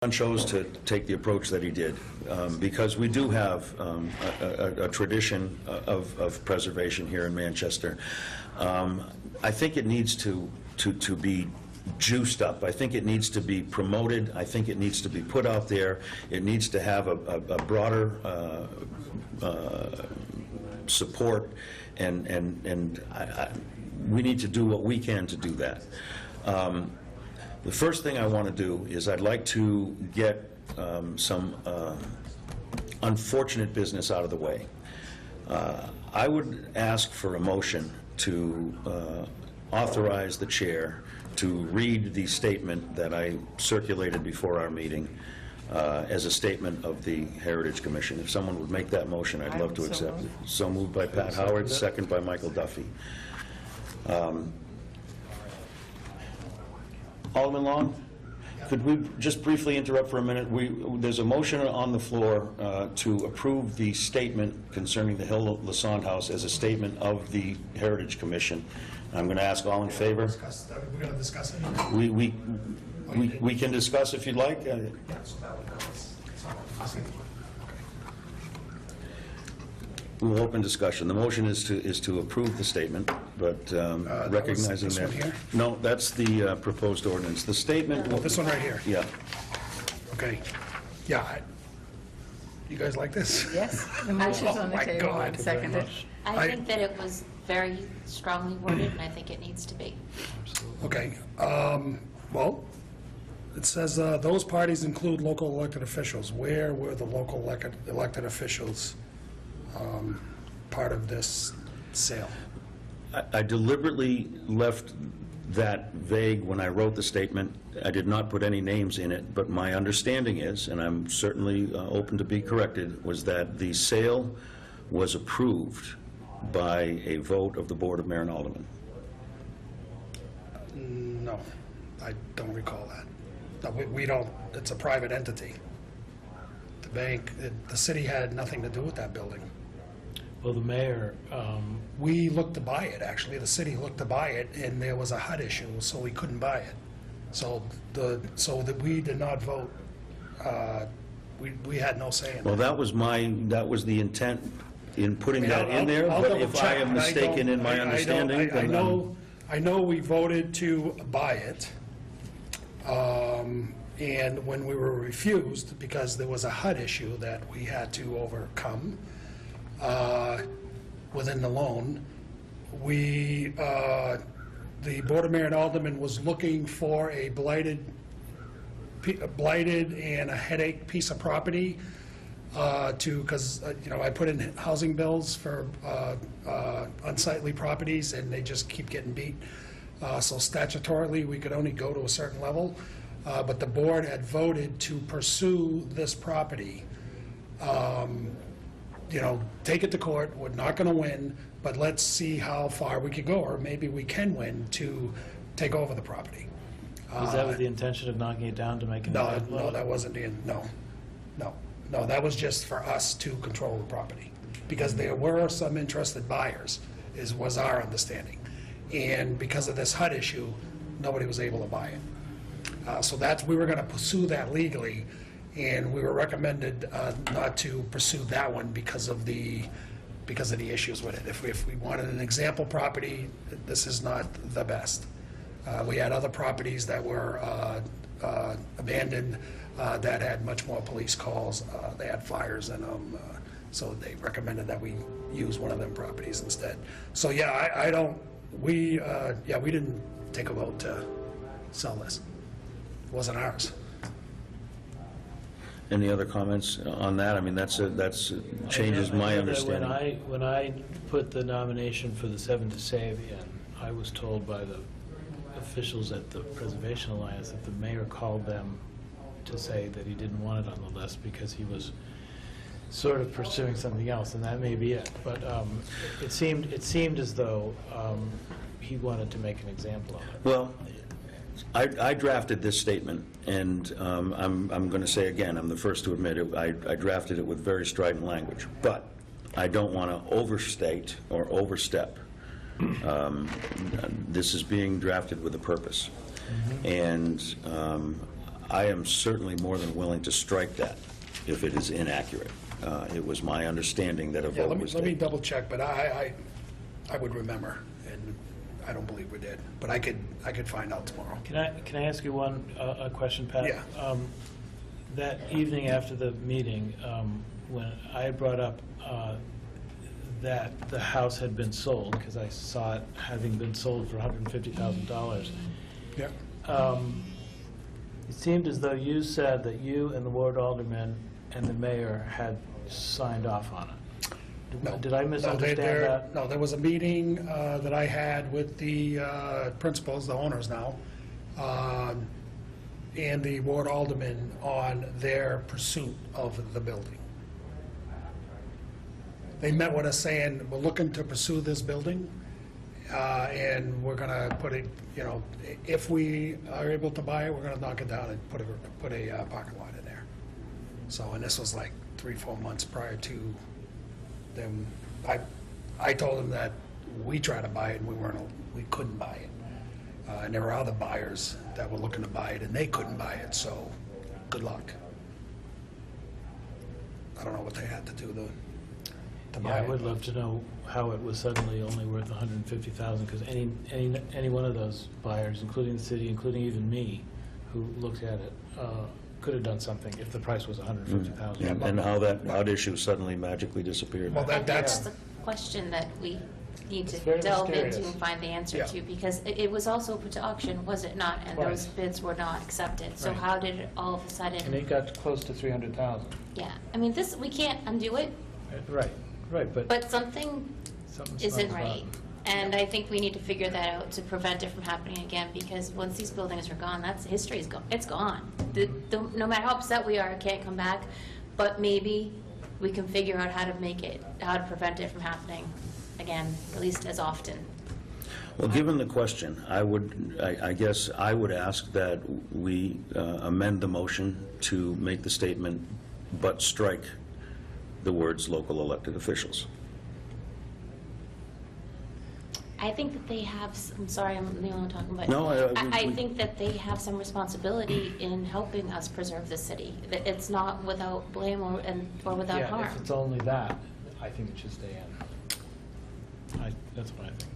chose to take the approach that he did, because we do have a tradition of preservation here in Manchester. I think it needs to be juiced up. I think it needs to be promoted. I think it needs to be put out there. It needs to have a broader support, and we need to do what we can to do that. The first thing I want to do is I'd like to get some unfortunate business out of the way. I would ask for a motion to authorize the chair to read the statement that I circulated before our meeting as a statement of the Heritage Commission. If someone would make that motion, I'd love to accept it. So moved by Pat Howard, second by Michael Duffy. Alderman Long, could we just briefly interrupt for a minute? There's a motion on the floor to approve the statement concerning the Hill-Lassonde house as a statement of the Heritage Commission. I'm going to ask all in favor. We're going to discuss it. We can discuss if you'd like. Yeah, so that would go. We'll open discussion. The motion is to approve the statement, but recognizing this that. one here? No, that's the proposed ordinance. The statement. Oh, this one right here? Yeah. Okay. Yeah. You guys like this? Yes, the motion's on the my table. God. I'd second it. I think that it was very strongly worded, and I think it needs to be. Okay. Well, it says those parties include local elected officials. Where were the local elected officials part of this sale? I deliberately left that vague when I wrote the statement. I did not put any names in it, but my understanding is, and I'm certainly open to be corrected, was that the sale was approved by a vote of the Board of Mayor and Aldermen. No, I don't recall that. No, we don't. It's a private entity. The bank, the city had nothing to do with that building. Well, the mayor, We looked to buy it, actually. The city looked to buy it, and there was a HUD issue, so we couldn't buy it. So that we did not vote. We had no say in Well, that. that was the intent in putting I mean, that in there, I'll but double if I check, am but I mistaken don't- in my understanding, then I know we voted to buy it, and when we were refused, because there was a HUD issue that we had to overcome within the loan, the Board of Mayor and Aldermen was looking for a blighted and a headache piece of property because I put in housing bills for unsightly properties, and they just keep getting beat. So statutorily, we could only go to a certain level, but the board had voted to pursue this property. Take it to court. We're not going to win, but let's see how far we could go, or maybe we can win to take over the property. was that with the intention of knocking it down to make it? No, that wasn't no, that was just for us to control the property, because there were some interested buyers, was our understanding. And because of this HUD issue, nobody was able to buy it. So we were going to pursue that legally, and we were recommended not to pursue that one because of the issues with it. If we wanted an example property, this is not the best. We had other properties that were abandoned that had much more police calls. They had fires in them, so they recommended that we use one of them properties instead. So yeah, we didn't take a vote to sell this. It wasn't ours. Any other comments on that? I mean, that's changes my understanding. When I put the nomination for the 7 to Save in, I was told by the officials at the Preservation Alliance that the mayor called them to say that he didn't want it on the list because he was sort of pursuing something else, and that may be it. But it seemed as though he wanted to make an example of it. Well, I drafted this statement, and I'm going to say again, I'm the first to admit it, I drafted it with very strident language, but I don't want to overstate or overstep. This is being drafted with a purpose. And I am certainly more than willing to strike that if it is inaccurate. It was my understanding that a Yeah, vote was let me taken. double check, but I would remember, and I don't believe we did, but I could find out tomorrow. Can I ask you a question, Pat? Yeah. That evening after the meeting, when I had brought up that the house had been sold, because I saw it having been sold for $150,000, Yeah. it seemed as though you said that you and the ward alderman and the mayor had signed off on it. No. Did I misunderstand that? No, there was a meeting that I had with the principals, the owners now, and the ward alderman on their pursuit of the building. They met with us saying, we're looking to pursue this building, and we're gonna put it, you know, if we are able to buy it, we're gonna knock it down and put a parking lot in there. So, and this was like 3-4 months prior to them. I told them that we tried to buy it and we couldn't buy it. And there were other buyers that were looking to buy it and they couldn't buy it, so good luck. I don't know what they had to do to buy Yeah, I it. would love to know how it was suddenly only worth $150,000, because any one of those buyers, including the city, including even me, who looked at it, could have done something if the price was $150,000. And how that issue suddenly magically disappeared. Well, That's that's, the question that we need It's to very delve mysterious. into and find the answer Yeah. to, because it was also put to auction, was it not? And Right. those bids were not accepted. So Right. how did it all of a And sudden, it got close to $300,000. yeah, I mean, this, we can't undo it, Right, but something something isn't smells right. rotten. And I think we need to figure that out to prevent it from happening again, because once these buildings are gone, history is gone, it's gone. No matter how upset we are, it can't come back, but maybe we can figure out how to prevent it from happening again, at least as often. Well, given the question, I guess I would ask that we amend the motion to make the statement, but strike the words local elected officials. I think that they have, I'm sorry, I'm the only one talking, but No, I think that they have some responsibility in helping us preserve the city. That it's not without blame or without Yeah, harm. if it's only that, I think it should stay in. That's what I think.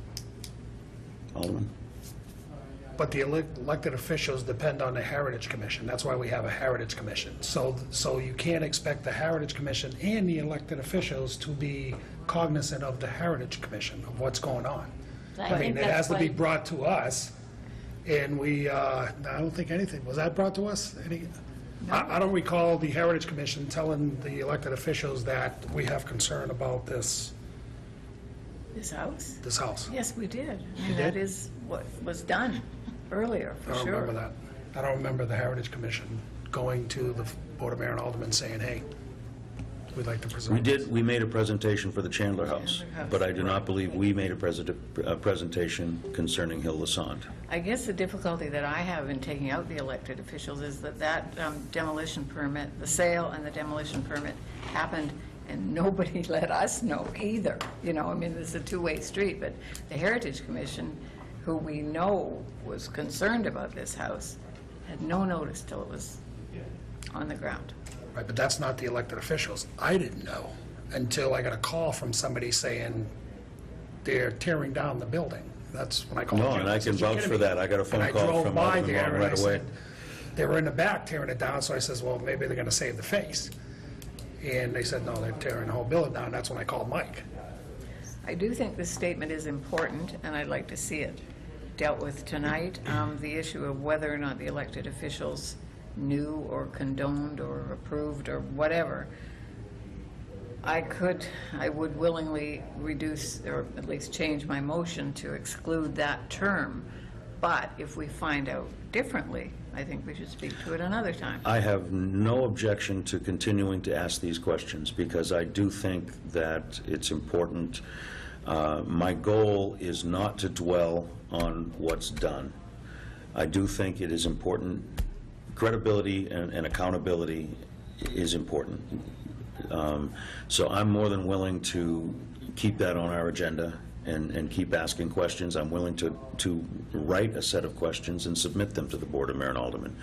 Alderman? but the elected officials depend on the Heritage Commission. That's why we have a Heritage Commission. So you can't expect the Heritage Commission and the elected officials to be cognizant of the Heritage Commission, of what's going on. I mean, it has to be brought to us, and I don't think anything, was that brought to us? I don't recall the Heritage Commission telling the elected officials that we have concern about this This house? house. Yes, we did. You And that did? is what was done earlier, I for don't sure. remember that. I don't remember the Heritage Commission going to the Board of Mayor and Aldermen saying, hey, we'd like to preserve. We made a presentation for the Chandler House, Chandler House, but I do not believe we made a presentation concerning Hill-Lassonde. I guess the difficulty that I have in taking out the elected officials is that demolition permit, the sale and the demolition permit happened, and nobody let us know either. You know, I mean, it's a two-way street, but the Heritage Commission, who we know was concerned about this house, had no notice till it was on the ground. Right, but that's not the elected officials. I didn't know until I got a call from somebody saying they're tearing down the building. That's when I called. No, you. and I can said, "You're vouch kidding for me?" that. I got a phone And call I drove from by Alderman there Long and I right away. said, they were in the back tearing it down, so I says, well, maybe they're gonna save the face. And they said, no, they're tearing the whole building down. That's when I called Mike. I do think this statement is important, and I'd like to see it dealt with tonight. The issue of whether or not the elected officials knew or condoned or approved or whatever. I would willingly reduce, or at least change my motion to exclude that term. But if we find out differently, I think we should speak to it another time. I have no objection to continuing to ask these questions, because I do think that it's important. My goal is not to dwell on what's done. I do think it is important. Credibility and accountability is important. So I'm more than willing to keep that on our agenda and keep asking questions. I'm willing to write a set of questions and submit them to the Board of Mayor and Aldermen,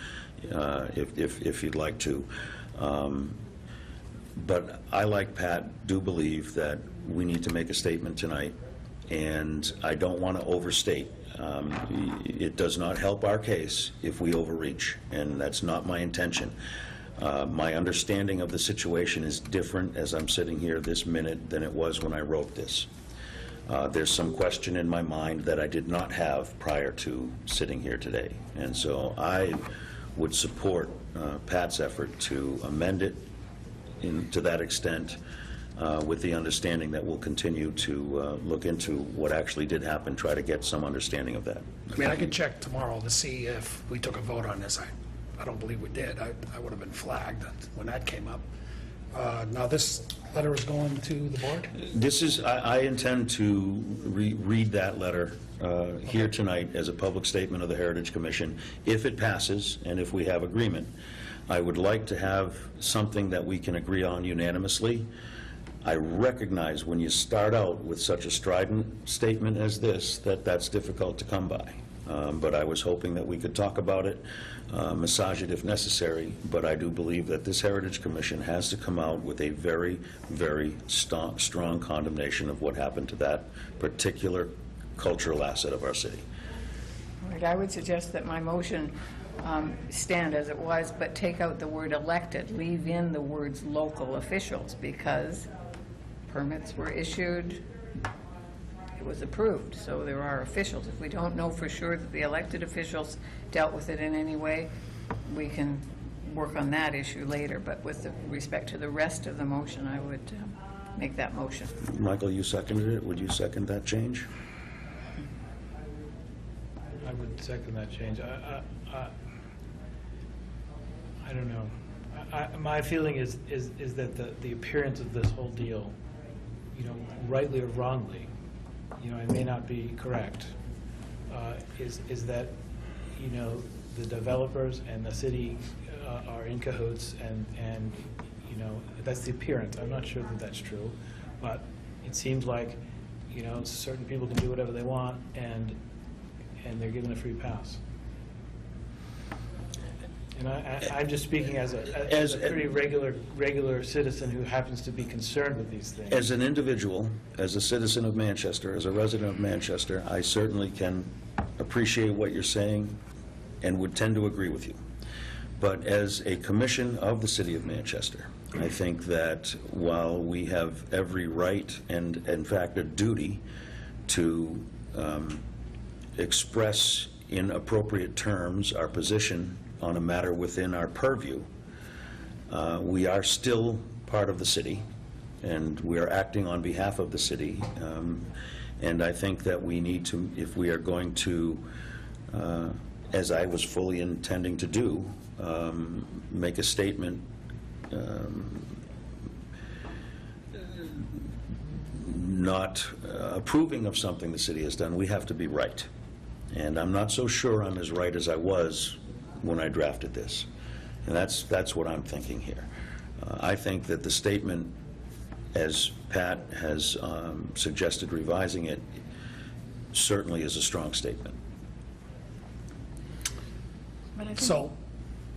if you'd like to. But I, like Pat, do believe that we need to make a statement tonight, and I don't want to overstate. It does not help our case if we overreach, and that's not my intention. My understanding of the situation is different as I'm sitting here this minute than it was when I wrote this. There's some question in my mind that I did not have prior to sitting here today, and so I would support Pat's effort to amend it to that extent, with the understanding that we'll continue to look into what actually did happen, try to get some understanding of that. I mean, I can check tomorrow to see if we took a vote on this. I don't believe we did. I would have been flagged when that came up. Now, this letter is going to the board? This is, I intend to read that letter here tonight as a public statement of the Heritage Commission. If it passes, and if we have agreement, I would like to have something that we can agree on unanimously. I recognize when you start out with such a strident statement as this, that's difficult to come by. But I was hoping that we could talk about it, massage it if necessary, but I do believe that this Heritage Commission has to come out with a very, very strong condemnation of what happened to that particular cultural asset of our city. All right, I would suggest that my motion stand as it was, but take out the word elected, leave in the words local officials, because permits were issued, it was approved, so there are officials. If we don't know for sure that the elected officials dealt with it in any way, we can work on that issue later, but with respect to the rest of the motion, I would make that motion. Michael, you seconded it. Would you second that change? I would second that change. I don't know. My feeling is that the appearance of this whole deal, rightly or wrongly, I may not be correct, is that, the developers and the city are in cahoots, and that's the appearance. I'm not sure that that's true, but it seems like, certain people can do whatever they want, and they're given a free pass. And I'm just speaking as a pretty regular citizen who happens to be concerned with these things. As an individual, as a citizen of Manchester, as a resident of Manchester, I certainly can appreciate what you're saying and would tend to agree with you. But as a commission of the City of Manchester, I think that while we have every right and, in fact, a duty to express in appropriate terms our position on a matter within our purview, we are still part of the city, and we are acting on behalf of the city. And I think that we need to, if we are going to, as I was fully intending to do, make a statement not approving of something the city has done, we have to be right. And I'm not so sure I'm as right as I was when I drafted this. And that's what I'm thinking here. I think that the statement, as Pat has suggested revising it, certainly is a strong statement. But I think, So,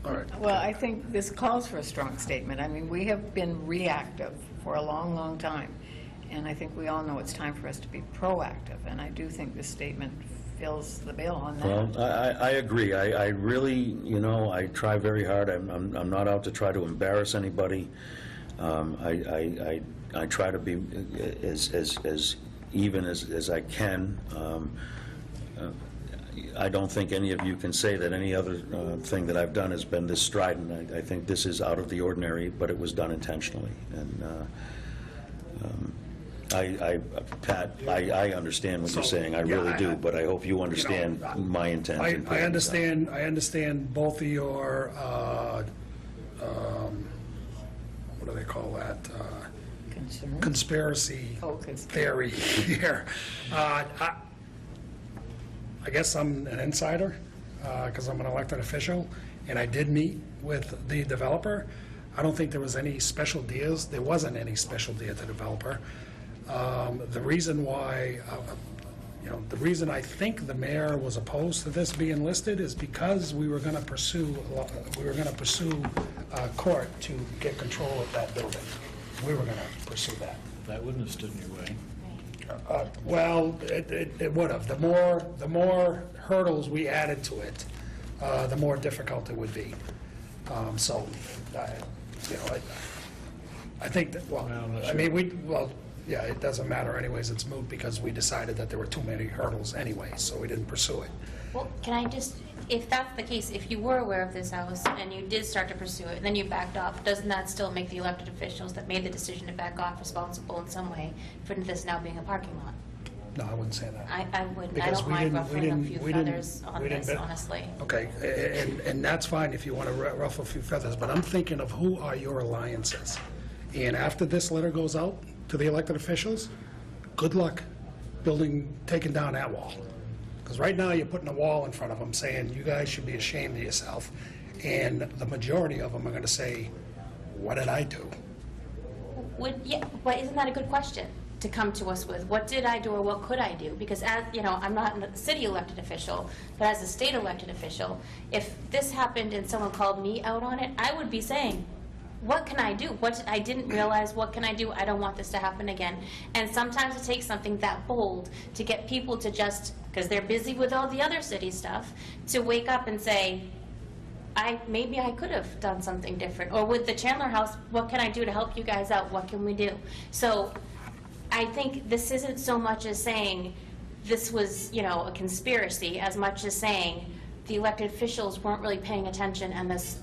all right. well, I think this calls for a strong statement. I mean, we have been reactive for a long, long time, and I think we all know it's time for us to be proactive, and I do think this statement fills the bill on that. Well, I agree. I really, I try very hard. I'm not out to try to embarrass anybody. I try to be as even as I can. I don't think any of you can say that any other thing that I've done has been this strident. I think this is out of the ordinary, but it was done intentionally. And Pat, I understand what you're saying. I really do, but I hope you understand my intent. I understand both of your, what do they call that? Concern? Conspiracy Oh, conspiracy. theory here. I guess I'm an insider, because I'm an elected official, and I did meet with the developer. I don't think there was any special deals. There wasn't any special deal to the developer. The reason why, the reason I think the mayor was opposed to this being listed is because we were going to pursue court to get control of that building. We were going to pursue that. That wouldn't have stood in your way. Well, it would have. The more hurdles we added to it, the more difficult it would be. So, I think that, well, Well, I'm not I mean, yeah, it doesn't matter anyways, it's moot because we decided that there were too many hurdles anyway, so we didn't pursue it. Well, can I just, if that's the case, if you were aware of this house and you did start to pursue it, and then you backed off, doesn't that still make the elected officials that made the decision to back off responsible in some way for this now being a parking lot? No, I wouldn't say that. I wouldn't. I Because don't we mind didn't- ruffling we a didn't- few we didn't- feathers on we didn't this, bet- honestly. Okay, and that's fine if you want to ruffle a few feathers, but I'm thinking of who are your alliances? And after this letter goes out to the elected officials, good luck taking down that wall. Because right now, you're putting a wall in front of them saying, you guys should be ashamed of yourself. And the majority of them are going to say, what did I do? Yeah, but isn't that a good question to come to us with? What did I do or what could I do? Because as, I'm not a city elected official, but as a state elected official, if this happened and someone called me out on it, I would be saying, what can I do? I didn't realize, what can I do? I don't want this to happen again. And sometimes it takes something that bold to get people to just, because they're busy with all the other city stuff, to wake up and say, maybe I could have done something different. Or with the Chandler House, what can I do to help you guys out? What can we do? So I think this isn't so much as saying this was, a conspiracy, as much as saying the elected officials weren't really paying attention and this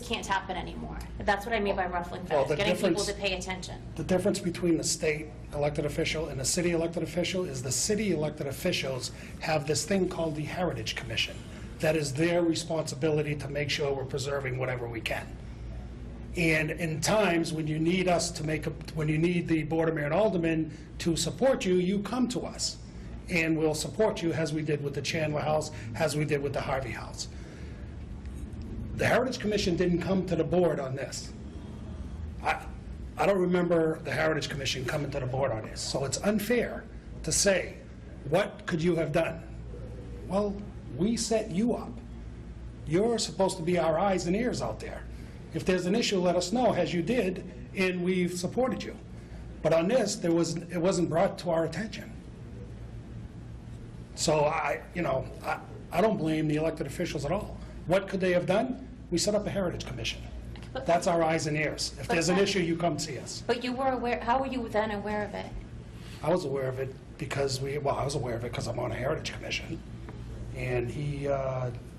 can't happen anymore. That's what I mean by ruffling Well, feathers, the getting people difference- to pay attention. The difference between the state elected official and the city elected official is the city elected officials have this thing called the Heritage Commission. That is their responsibility to make sure we're preserving whatever we can. And in times when you need when you need the Board of Mayor and Aldermen to support you, you come to us. And we'll support you as we did with the Chandler House, as we did with the Harvey House. The Heritage Commission didn't come to the board on this. I don't remember the Heritage Commission coming to the board on this, so it's unfair to say, what could you have done? Well, we set you up. You're supposed to be our eyes and ears out there. If there's an issue, let us know, as you did, and we've supported you. But on this, it wasn't brought to our attention. So I don't blame the elected officials at all. What could they have done? We set up a Heritage Commission. That's our eyes and ears. If there's an issue, you come see us. But you were aware, how were you then aware of it? I was aware of it because I was aware of it because I'm on a Heritage Commission. And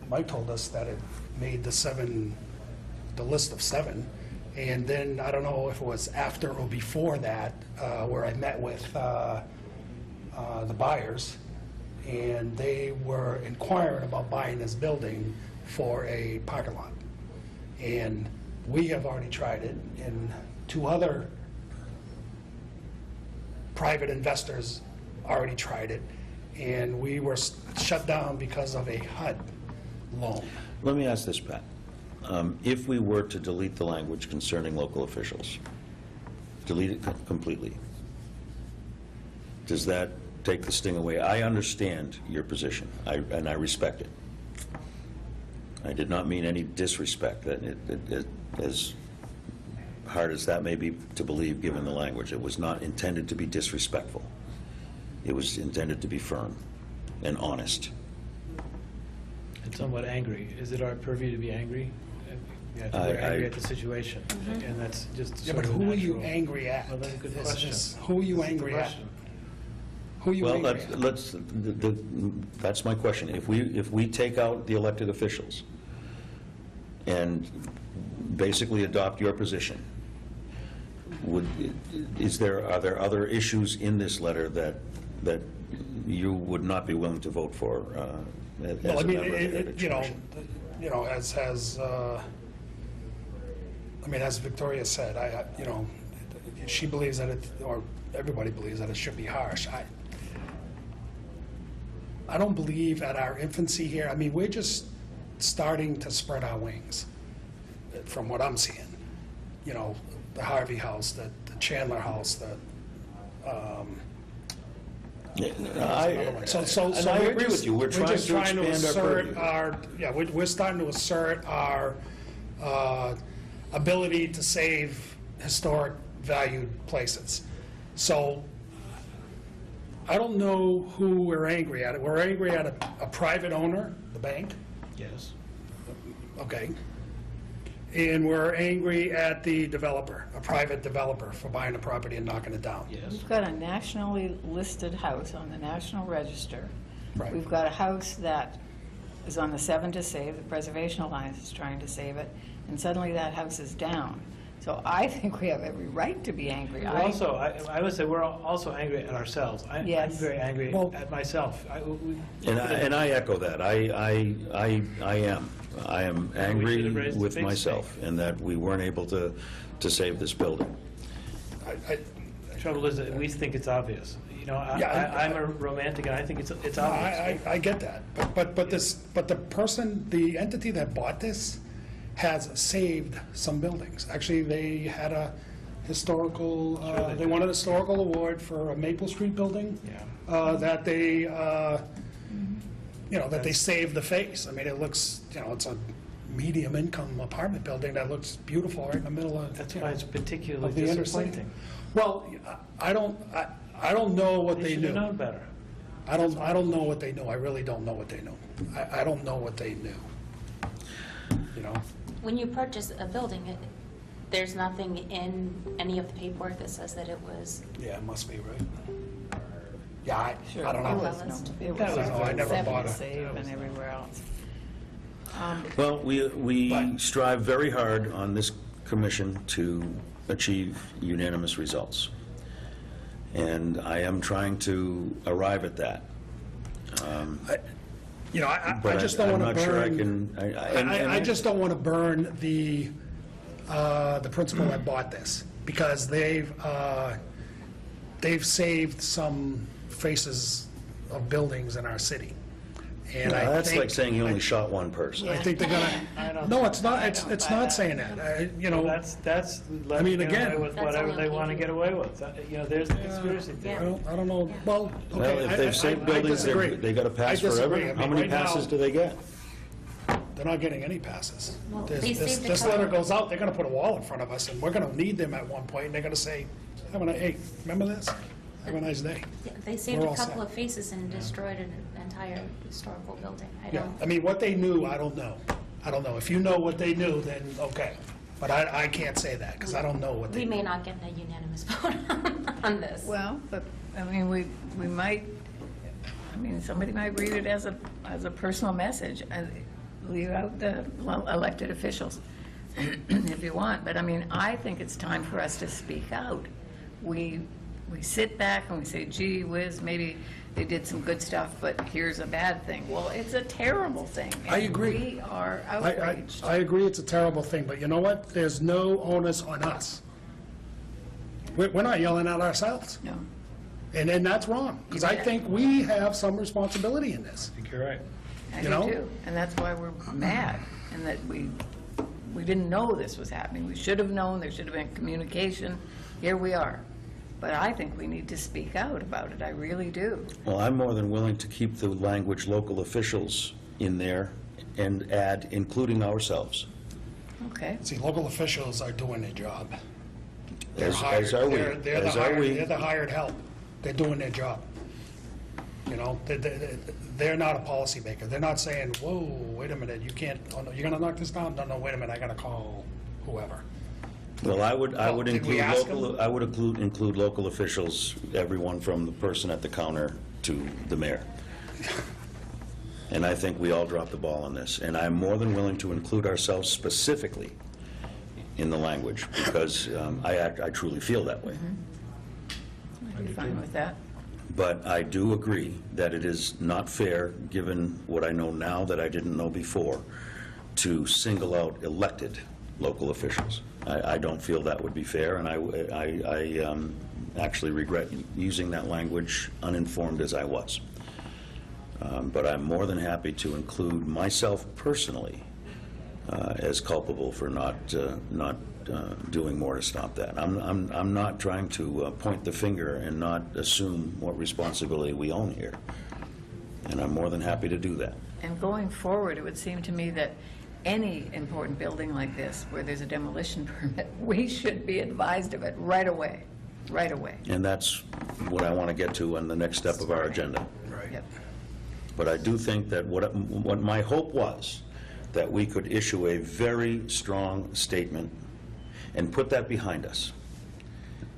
Mike told us that it made the list of 7. And then, I don't know if it was after or before that, where I met with the buyers, and they were inquiring about buying this building for a parking lot. And we have already tried it, and 2 other private investors already tried it, and we were shut down because of a HUD loan. Let me ask this, Pat. If we were to delete the language concerning local officials, delete it completely, does that take the sting away? I understand your position, and I respect it. I did not mean any disrespect, as hard as that may be to believe given the language. It was not intended to be disrespectful. It was intended to be firm and honest. And somewhat angry. Is it our purview to be angry? Yeah, I think we're angry at the situation, and that's just Yeah, sort but of who are you natural. angry at? Well, that's a good This question. is- Who are you That's the angry at? question. Who are you Well, angry at? that's my question. If we take out the elected officials and basically adopt your position, are there other issues in this letter that you would not be willing to vote for as Well, I a mean, member of the Heritage Commission? as Victoria said, she believes that or everybody believes that it should be harsh. I don't believe at our infancy here, we're just starting to spread our wings, from what I'm seeing. The Harvey House, the Chandler House, And I agree with you. We're trying to expand our assert purview. we're starting to assert our ability to save historic valued places. So I don't know who we're angry at. We're angry at a private owner, the bank, Yes. okay? And we're angry at the developer, a private developer, for buying a property and knocking it down. Yes. We've got a nationally listed house on the National Register. Right. We've got a house that is on the 7 to save, the Preservation Alliance is trying to save it, and suddenly that house is down. So I think we have every right to be angry. We're also, I would say we're also angry at ourselves. I'm Yes. very angry Well- at myself. And I echo that. I am We should angry have raised the with big myself in that we weren't able to save this building. The trouble is that we think it's obvious. You know, Yeah, I'm a romantic, and I think it's obvious. I get that, but the entity that bought this has saved some buildings. Actually, they had a historical, they won an historical award for a Maple Street building. Yeah. That they, that they saved the face. I mean, it looks, it's a medium income apartment building that looks beautiful right in the middle of. That's why it's particularly of the interstate. disappointing. Well, I don't know what They they should have knew. known better. I don't know what they knew. I really don't know what they knew. I don't know what they knew. You know? When you purchase a building, there's nothing in any of the paperwork that says that it was, Yeah, it must be, right? Yeah, Sure, I don't it know. was no- it That was was no, I never 7 bought to it. save and everywhere else. Well, we But- strive very hard on this commission to achieve unanimous results. And I am trying to arrive at that. I But just don't I'm want to not sure I burn. can. I just don't want to burn the principal that bought this, because they've saved some faces of buildings in our city. And I That's think- like saying he only shot one person. I think they're I gonna, don't no, think it's not, it's not saying that. Well, that's let I mean, them get away again- with That's whatever only they on want to TV. get away with. There's a conspiracy I theory. don't know, well, Well, okay. if they've saved buildings, they got to pass forever. I mean, How many right now, passes do they get? They're not getting any passes. Well, This- they This saved the this letter couple. goes out, they're gonna put a wall in front of us, and we're gonna need them at one point, and they're gonna say, hey, remember this? Have a nice day. they saved We're a all couple set. of faces and destroyed an entire historical building. I Yeah, don't, I mean, what they knew, I don't know. I don't know. If you know what they knew, then okay. But I can't say that, because I don't know what they we knew. may not get a unanimous vote on this. Well, but, I mean, we might, I mean, somebody might read it as a personal message and leave out the elected officials if you want. But I mean, I think it's time for us to speak out. We sit back and we say, gee whiz, maybe they did some good stuff, but here's a bad thing. Well, it's a terrible thing. I and agree. We are outraged. I agree it's a terrible thing, but you know what? There's no onus on us. We're not yelling at ourselves. No. And that's wrong, because I think we have some responsibility in this. I think you're right. I You do know? too, and that's why we're mad, and that we didn't know this was happening. We should have known, there should have been communication. Here we are. But I think we need to speak out about it, I really do. Well, I'm more than willing to keep the language local officials in there and add including ourselves. Okay. See, local officials are doing their job. As are we. They're the As are hired, we. they're the hired help. They're doing their job. You know, they're not a policymaker. They're not saying, whoa, wait a minute, you can't, oh no, you're gonna knock this down? No, wait a minute, I gotta call whoever. Well, I would Well, did we include ask local, them? I would include local officials, everyone from the person at the counter to the mayor. And I think we all dropped the ball on this. And I'm more than willing to include ourselves specifically in the language, because I truly feel that way. I'd be fine with that. But I do agree that it is not fair, given what I know now that I didn't know before, to single out elected local officials. I don't feel that would be fair, and I actually regret using that language, uninformed as I was. But I'm more than happy to include myself personally as culpable for not doing more to stop that. I'm not trying to point the finger and not assume what responsibility we own here, and I'm more than happy to do that. And going forward, it would seem to me that any important building like this, where there's a demolition permit, we should be advised of it right away, right away. And that's what I want to get to on the next step of our agenda. Yep. But I do think that what my hope was, that we could issue a very strong statement and put that behind us.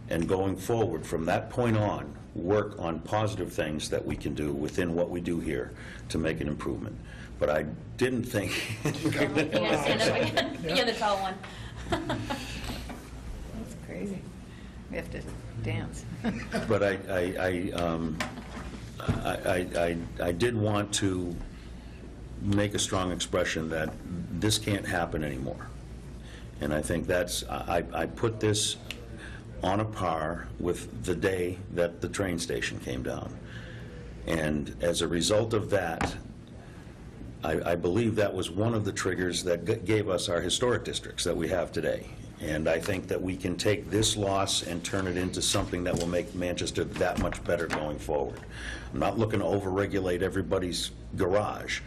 And going forward, from that point on, work on positive things that we can do within what we do here to make an improvement. But I didn't think... You gotta stand up again. You're the tall one. That's crazy. We have to dance. But I did want to make a strong expression that this can't happen anymore. And I think that's, I put this on a par with the day that the train station came down. And as a result of that, I believe that was one of the triggers that gave us our historic districts that we have today. And I think that we can take this loss and turn it into something that will make Manchester that much better going forward. I'm not looking to overregulate everybody's garage,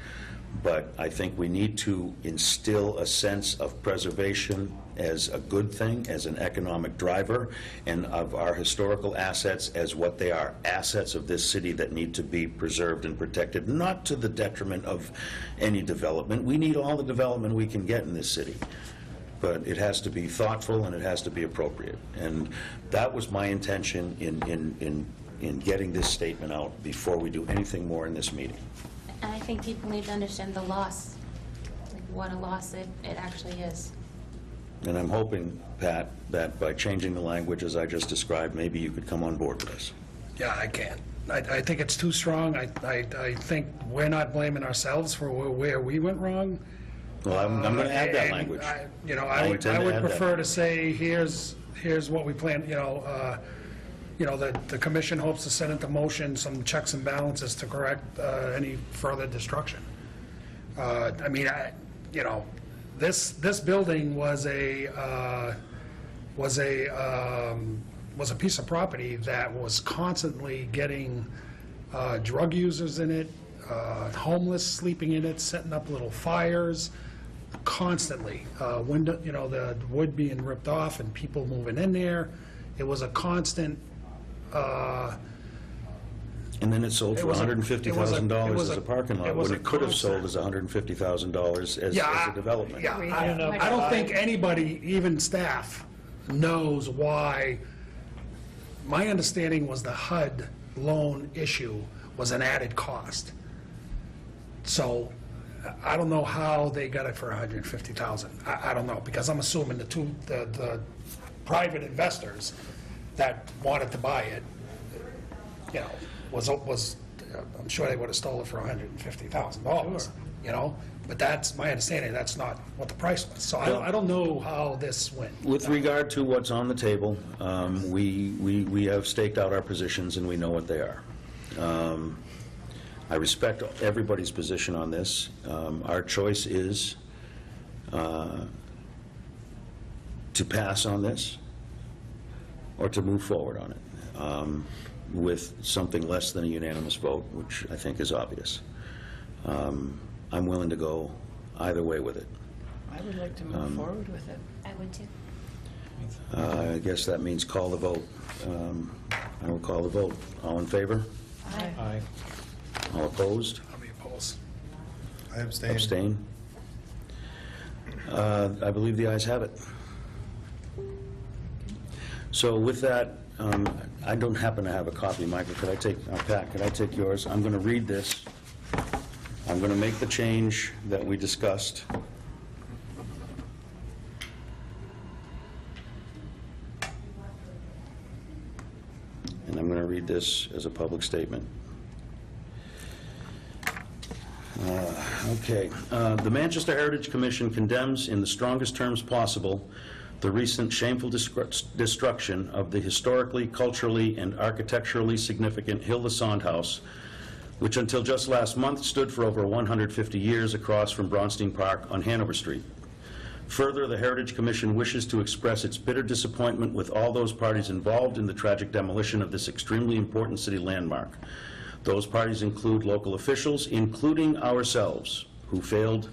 but I think we need to instill a sense of preservation as a good thing, as an economic driver, and of our historical assets as what they are, assets of this city that need to be preserved and protected, not to the detriment of any development. We need all the development we can get in this city, but it has to be thoughtful and it has to be appropriate. And that was my intention in getting this statement out before we do anything more in this meeting. And I think people need to understand the loss, like what a loss it actually is. And I'm hoping, Pat, that by changing the language as I just described, maybe you could come on board with us. Yeah, I can't. I think it's too strong. I think we're not blaming ourselves for where we went wrong. Well, I'm going to add that And language. I would intend to add that. prefer to say, here's what we plan, the commission hopes to set into motion some checks and balances to correct any further destruction. This building was a piece of property that was constantly getting drug users in it, homeless sleeping in it, setting up little fires, constantly. The wood being ripped off and people moving in there. It was a constant. And then it sold for $150,000 as a parking lot, it was when a it could have constant. sold as $150,000 as a development. Yeah, We I have- don't think anybody, even staff, knows why. My understanding was the HUD loan issue was an added cost. So I don't know how they got it for $150,000. I don't know, because I'm assuming the private investors that wanted to buy it, I'm sure they would have stole it for $150,000, But that's my understanding, that's not what the price was. So I don't know how this went. With regard to what's on the table, we have staked out our positions and we know what they are. I respect everybody's position on this. Our choice is to pass on this or to move forward on it with something less than a unanimous vote, which I think is obvious. I'm willing to go either way with it. I would like to move forward with it. I would too. I guess that means call the vote. I will call the vote. All in favor? Aye. All opposed? I'll be opposed. I abstain. Abstain? I believe the ayes have it. So with that, I don't happen to have a copy, Michael. Could I take, Pat, could I take yours? I'm going to read this. I'm going to make the change that we discussed. And I'm going to read this as a public statement. Okay. The Manchester Heritage Commission condemns in the strongest terms possible the recent shameful destruction of the historically, culturally, and architecturally significant Hill-Lassonde house, which until just last month stood for over 150 years across from Bronstein Park on Hanover Street. Further, the Heritage Commission wishes to express its bitter disappointment with all those parties involved in the tragic demolition of this extremely important city landmark. Those parties include local officials, including ourselves, who failed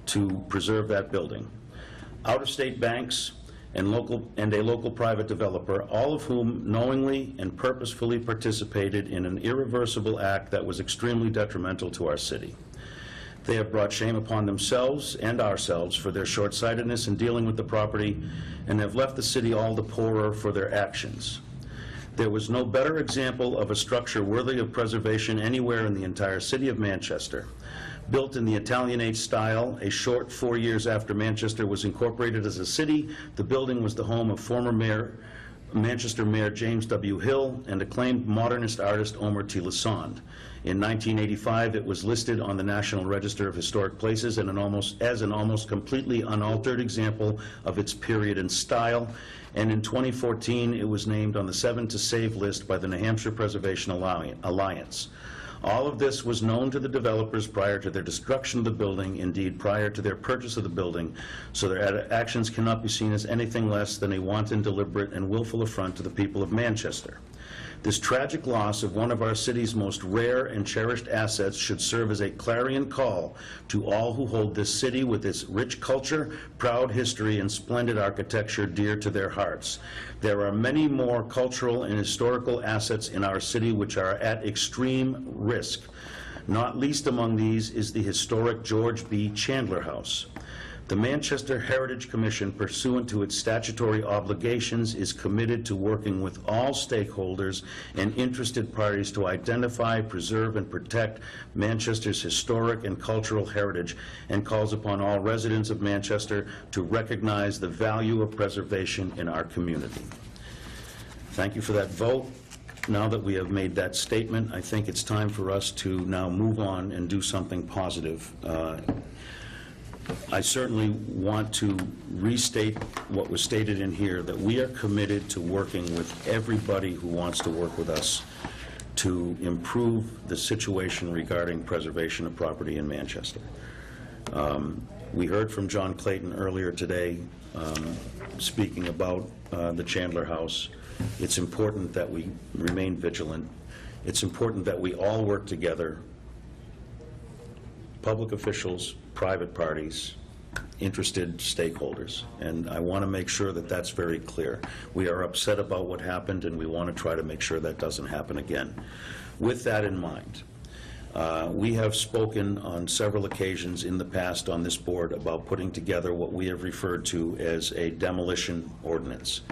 to preserve that building, out-of-state banks, and a local private developer, all of whom knowingly and purposefully participated in an irreversible act that was extremely detrimental to our city. They have brought shame upon themselves and ourselves for their short-sightedness in dealing with the property, and have left the city all the poorer for their actions. There was no better example of a structure worthy of preservation anywhere in the entire city of Manchester. Built in the Italianate style, a short 4 years after Manchester was incorporated as a city, the building was the home of former Manchester Mayor James W. Hill and acclaimed modernist artist Omer T. Lassonde. In 1985, it was listed on the National Register of Historic Places and as an almost completely unaltered example of its period and style, and in 2014, it was named on the 7 to Save list by the New Hampshire Preservation Alliance. All of this was known to the developers prior to their destruction of the building, indeed prior to their purchase of the building, so their actions cannot be seen as anything less than a wanton, deliberate, and willful affront to the people of Manchester. This tragic loss of one of our city's most rare and cherished assets should serve as a clarion call to all who hold this city with its rich culture, proud history, and splendid architecture dear to their hearts. There are many more cultural and historical assets in our city which are at extreme risk. Not least among these is the historic George B. Chandler House. The Manchester Heritage Commission, pursuant to its statutory obligations, is committed to working with all stakeholders and interested parties to identify, preserve, and protect Manchester's historic and cultural heritage, and calls upon all residents of Manchester to recognize the value of preservation in our community. Thank you for that vote. Now that we have made that statement, I think it's time for us to now move on and do something positive. I certainly want to restate what was stated in here, that we are committed to working with everybody who wants to work with us to improve the situation regarding preservation of property in Manchester. We heard from John Clayton earlier today speaking about the Chandler House. It's important that we remain vigilant. It's important that we all work together, public officials, private parties, interested stakeholders, and I want to make sure that that's very clear. We are upset about what happened, and we want to try to make sure that doesn't happen again. With that in mind, we have spoken on several occasions in the past on this board about putting together what we have referred to as a demolition ordinance.